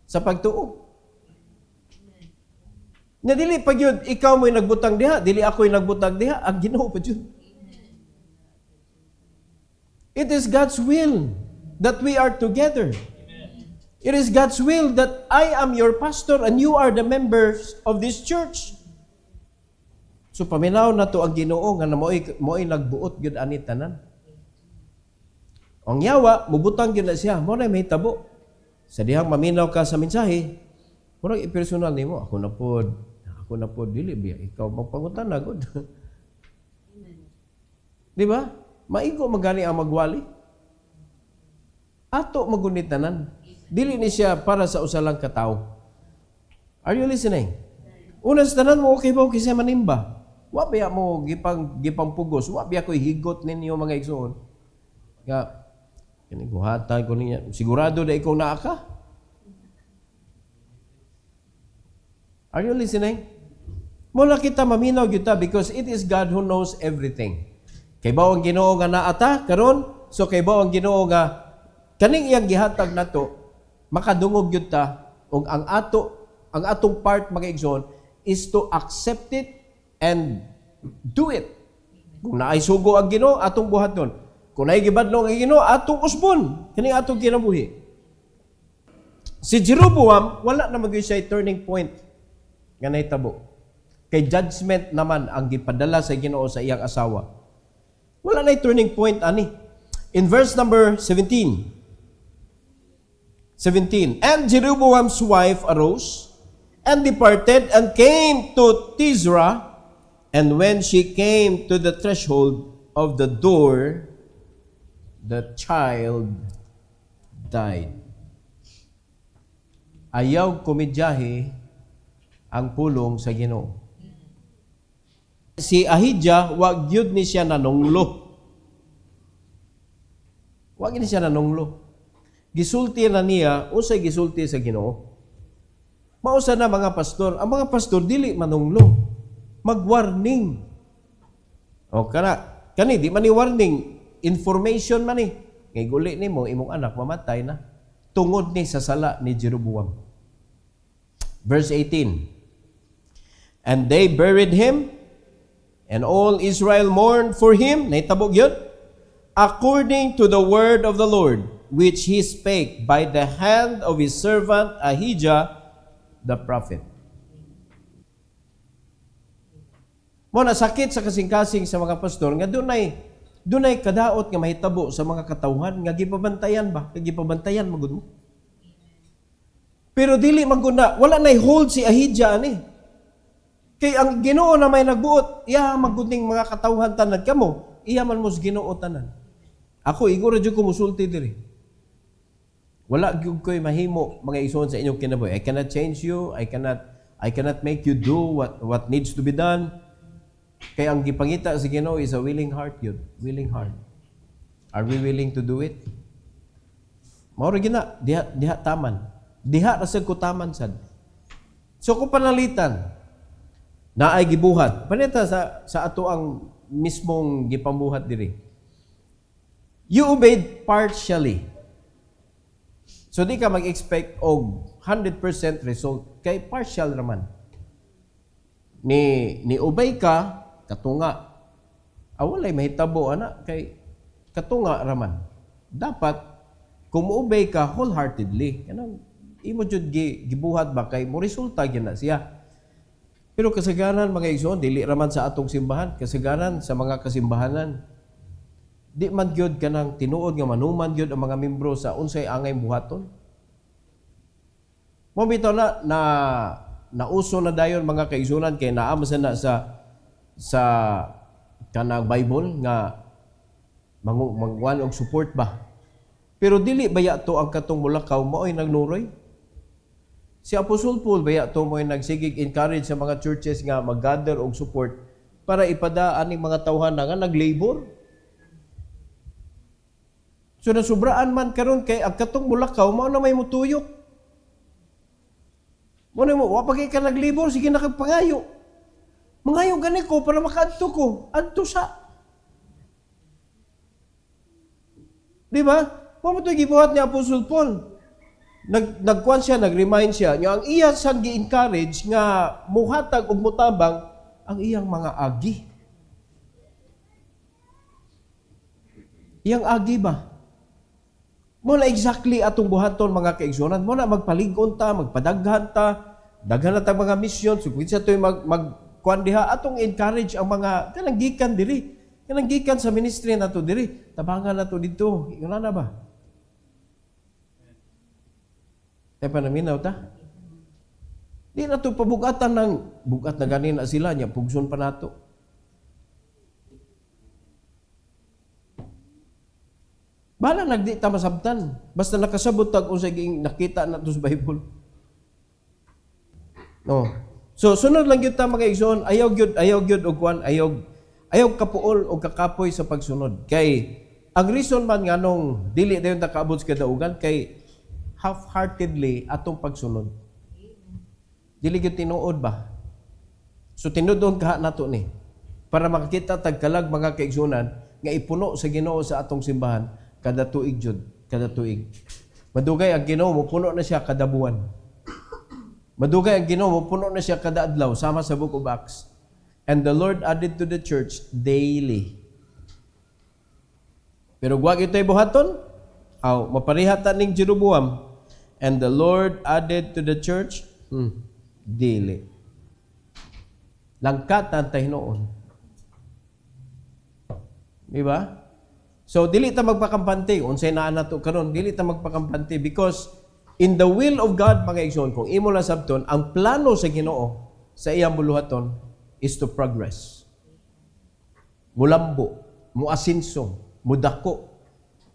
Sa pagtuo. Nga dili pag yun, ikaw mo'y nagbutang diha, dili ako'y nagbutang diha, ang Ginoo pa yun. It is God's will that we are together. It is God's will that I am your pastor and you are the members of this church. So paminaw na to ang Ginoo nga mo'y nagbuot gyud ani tanan. Ang yawa mubutang gyud na siya, mo na may tabo. Sa dihang maminaw ka sa mensahe, murag i-personal nimo, ako na pod dili biya ikaw magpangutan na gud. Di ba? Maigo magani ang magwali. Ato magunit tanan. Dili ni siya para sa usa lang ka tawo. Are you listening? Una sa tanan mo okay ba kasi manimba? Wa biya mo gipang pugos, wa biya koy higot ninyo mga igsoon. Nga kini buhatan ko niya. Sigurado na ikaw naa ka? Are you listening? Mula kita maminaw kita because it is God who knows everything. Kay bao ang Ginoo nga naata karon, so kay bao ang Ginoo nga kaning iyang gihatag nato makadungog gyud ta ug ang atong part mga igsoon is to accept it and do it. Kung naay sugo ang Ginoo atong buhaton. Kung naay gibadlong ang Ginoo atong usbon kini atong kinabuhi. Si Jeroboam wala na magyud siya turning point nga nahitabo. Kay judgment naman ang gipadala sa Ginoo sa iyang asawa. Wala na turning point ani. In verse number 17. And Jeroboam's wife arose and departed and came to Tisra, and when she came to the threshold of the door, the child died. Ayaw kumidyahe ang pulong sa Ginoo. Si Ahijah, wag yun ni siya nanunglo. Wag ni siya nanunglo. Gisulti na niya, usay gisulti sa Ginoo. Mausa na mga pastor, ang mga pastor dili manunglo. Mag-warning. O kani di man ni warning, information man ni. Ngay guli nimo imong anak mamatay na tungod ni sa sala ni Jeroboam. Verse 18. And they buried him, and all Israel mourned for him, naitabog yun, according to the word of the Lord, which he spake by the hand of his servant Ahijah the prophet. Mo na sakit sa kasing-kasing sa mga pastor nga dunay kadaot nga mahitabo sa mga katawhan nga gipabantayan ba? Gipabantayan magud mo. Pero dili maguna, wala nay hold si Ahijah ani. Kay ang Ginoo na may nagbuot, iya magudning mga katawhan tanan kamo, iya man mos Ginoo tanan. Ako iguro jud ko musulti diri. Wala gyud koy mahimo mga igsoon sa inyong kinabuhi. I cannot change you, I cannot make you do what needs to be done. Kay ang gipangita sa Ginoo is a willing heart yun, willing heart. Are we willing to do it? Mao ra gina, diha taman. Diha ra sad ko taman sad. So kung panalitan na ay gibuhat. Panita sa ato ang mismong gipambuhat diri. You obeyed partially. So di ka mag-expect og 100% result kay partial naman. Ni obey ka katunga. Awalay mahitabo ana kay katunga raman. Dapat kung mo-obey ka wholeheartedly, kanang imo jud gibuhat ba kay mo resulta gyud na siya. Pero kasagaran mga igsoon, dili raman sa atong simbahan, kasagaran sa mga kasimbahanan. Di man gyud kanang tinuod nga manuman gyud ang mga membro sa unsay angay buhaton. Mo bitaw na uso na dayon mga kaigsunan kay naa na sa kanang Bible nga mangwan og support ba. Pero dili baya to ang katong mulakaw mao'y nagnuroy. Si Apostle Paul baya to mo'y nagsigig encourage sa mga churches nga mag-gather og support para ipadaan ning mga tawhan nga naglabor. So nasubraan man karon kay ang katong mulakaw mao na may mutuyok. Mo na mo wa pa kay ka naglabor sige nakagpangayo. Mangayo gani ko para makaadto ko. Adto sa Di ba? Mo to gibuhat ni Apostle Paul. Nagkuan siya, nag-remind siya, nga ang iya siyang gi-encourage nga muhatag og mutabang ang iyang mga agi. Iyang agi ba? Mo na exactly atong buhaton mga kaigsunan, mo na magpaligon ta, magpadaghan ta, daghan na ta mga misyon, so kung sa to'y magkuan diha, atong encourage ang mga kanang gikan diri, kanang gikan sa ministry nato diri, tabangan nato dito, yun na ba? Kaya pa naminaw ta? Di na ito pabugatan ng bugat na ganin na sila niya, pugson pa nato. Bala nagdi ta masabtan. Basta nakasabot tag unsay nakita nato sa Bible. No. So sunod lang gyud ta mga igsoon, ayaw gyud og kwan, ayaw kapuol og kakapoy sa pagsunod. Kay ang reason man nganong dili dayon ta kaabot sa kadaugan kay half-heartedly atong pagsunod. Dili gyud tinuod ba? So tinudon ka nato ni para makita tagkalag mga kaigsunan nga ipuno sa Ginoo sa atong simbahan kada tuig jud, kada tuig. Madugay ang Ginoo mo puno na siya kada buwan. Madugay ang Ginoo mo puno na siya kada adlaw sama sa Book of Acts. And the Lord added to the church daily. Pero wag ito'y buhaton, maparihatan ning Jeroboam. And the Lord added to the church daily. Langkat ang tahinoon. Di ba? So, dili ta magpakampante. Unsay naa nato karon, dili ta magpakampante because in the will of God, mga igsoon, kung imo lang sabton, ang plano sa Ginoo sa iyang buluhaton is to progress. Mulambo, muasinso, mudako,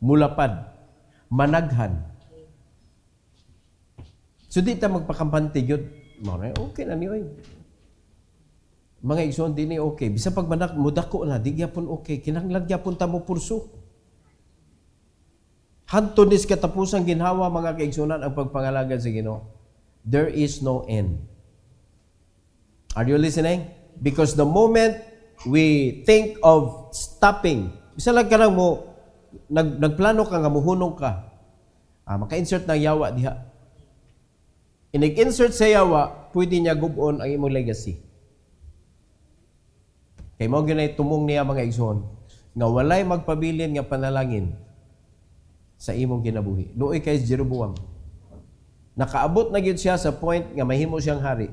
mulapad, managhan. So, di ta magpakampante yun. Okay na niyo. Mga igsoon, di ni okay. Bisa pag mudako na, di gyapon okay. Kinahanglan gyapon ta mo purso. Hantod ni katapusang ginhawa mga kaigsunan ang pagpangalaga sa Ginoo. There is no end. Are you listening? Because the moment we think of stopping, isa lang ka lang mo, nagplano ka nga muhunong ka, maka-insert ng yawa diha. Inig-insert sa yawa, pwede niya gubon ang imong legacy. Kay mo ginay tumong niya mga igsoon, nga walay magpabilin nga panalangin sa imong kinabuhi. Luoy kay Jeroboam. Nakaabot na gyud siya sa point nga mahimo siyang hari.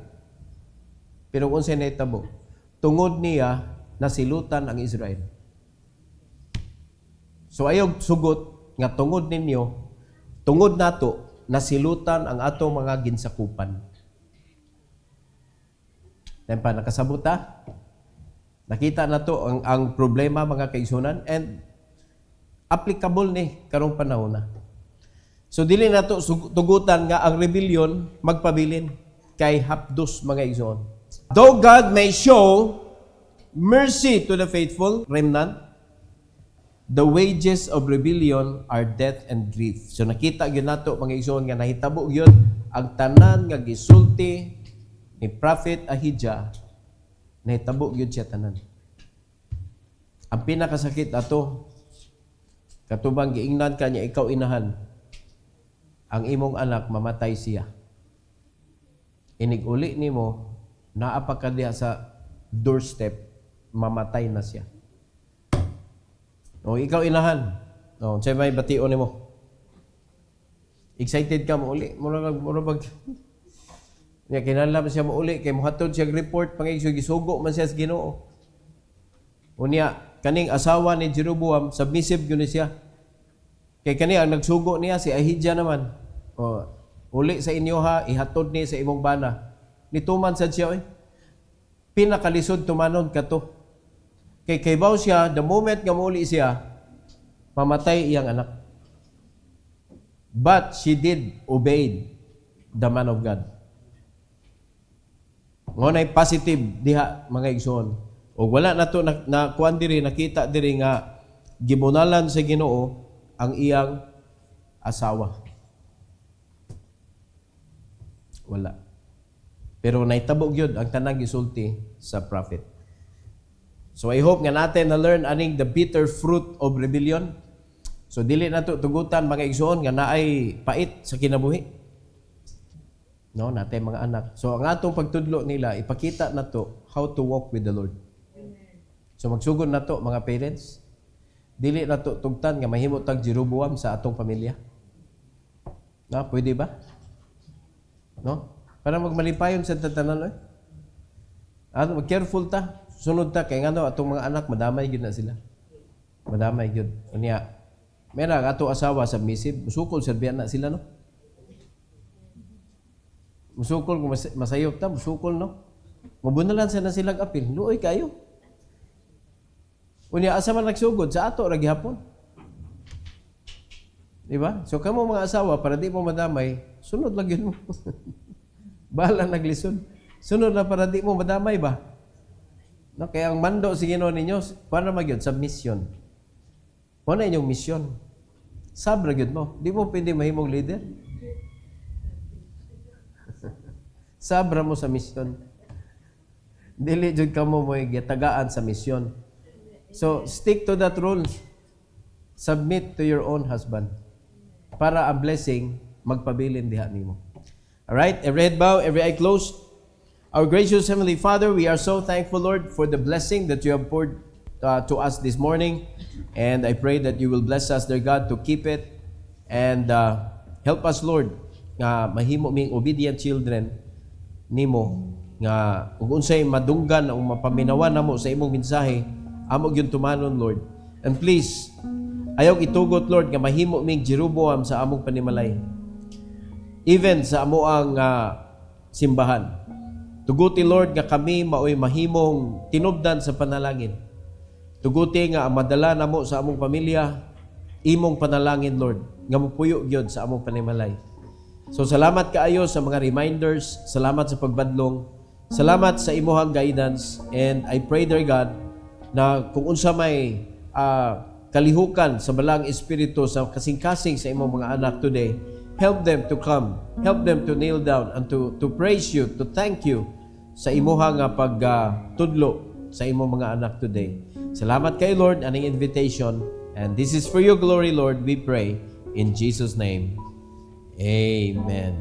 Pero unsay nahitabo? Tungod niya nasilutan ang Israel. So ayog sugot nga tungod ninyo, tungod nato nasilutan ang atong mga ginsakupan. Tempa nakasabot ta? Nakita na to ang problema mga kaigsunan and applicable ni karong panahon na. So dili na to tugutan nga ang rebellion magpabilin kay hapdos mga igsoon. Though God may show mercy to the faithful remnant, the wages of rebellion are death and grief. So nakita gyud nato mga igsoon nga nahitabo gyud ang tanan nga gisulti ni Prophet Ahijah, nahitabo gyud siya tanan. Ang pinakasakit ato katubang giingnan ka niya ikaw inahan, ang imong anak mamatay siya. Inig-uli nimo naapa ka diha sa doorstep, mamatay na siya. O ikaw inahan, say may bation nimo. Excited ka mo uli, murag niya kinahanglan siya mo uli kay mohatod siya report pangigsugo gisugo man siya sa Ginoo. Unya kaning asawa ni Jeroboam submissive gyud siya. Kay kani ang nagsugo niya si Ahijah naman. Uli sa inyo ha, ihatod ni sa imong bana. Nituman sad siya pinakalisod tumanon kato. Kay kaybaw siya the moment nga muli siya mamatay iyang anak. But she did obey the man of God. Ngunay positive diha mga igsoon. O wala na to na kuan diri nakita diri nga gibunalan sa Ginoo ang iyang asawa. Wala. Pero naitabog yun ang tanang gisulti sa prophet. So I hope nga natin na learn aning the bitter fruit of rebellion. So dili nato tugutan mga igsoon nga naay pait sa kinabuhi. No, natay mga anak. So ang atong pagtudlo nila ipakita nato how to walk with the Lord. So magsugod nato mga parents, dili nato tugtan nga mahimo tag Jeroboam sa atong pamilya. No, pwede ba? No? Para magmalipayon sa tatanan eh. Ano, careful ta. Sunod ta kay ngano atong mga anak madamay gyud na sila. Madamay gyud. Unya, mera ato asawa submissive, musukol serbian na sila no. Musukol kung masayop ta, musukol no. Mabunalan sa na silang apil. Luoy kayo. Unya asa man nagsugod sa ato ra gihapon. Di ba? So kamo mga asawa para di mo madamay, sunod lang yun mo. Bahala naglisod. Sunod na para di mo madamay ba? No, kaya ang mando sa Ginoo ninyo, para magyud submission. Mo na inyong misyon. Sabra gyud mo. Di mo pwede mahimong leader. Sabra mo sa misyon. Dili jud kamo mo gitagaan sa misyon. So stick to that rule. Submit to your own husband. Para ang blessing magpabilin diha nimo. All right, every head bow, every eye closed. Our gracious Heavenly Father, we are so thankful, Lord, for the blessing that you have poured to us this morning. And I pray that you will bless us, dear God, to keep it. And help us, Lord, nga mahimo ming obedient children nimo, nga kung unsay madunggan o mapaminawan namo sa imong mensahe, amo gyud tumanon, Lord. And please, ayaw itugot, Lord, nga mahimo ming Jeroboam sa among panimalay. Even sa amo ang simbahan. Tuguti, Lord, nga kami maoy mahimong tinubdan sa panalangin. Tuguti nga ang madala namo sa among pamilya, imong panalangin, Lord, nga mupuyo gyud sa among panimalay. So salamat kaayo sa mga reminders, salamat sa pagbadlong, salamat sa imuhang guidance, and I pray, dear God, na kung unsa may kalihukan sa balang espiritu sa kasing-kasing sa imong mga anak today, help them to come, help them to kneel down and to praise you, to thank you sa imuha nga pagtudlo sa imong mga anak today. Salamat kay Lord, aning invitation, and this is for your glory, Lord, we pray in Jesus' name. Amen.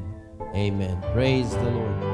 Amen. Praise the Lord.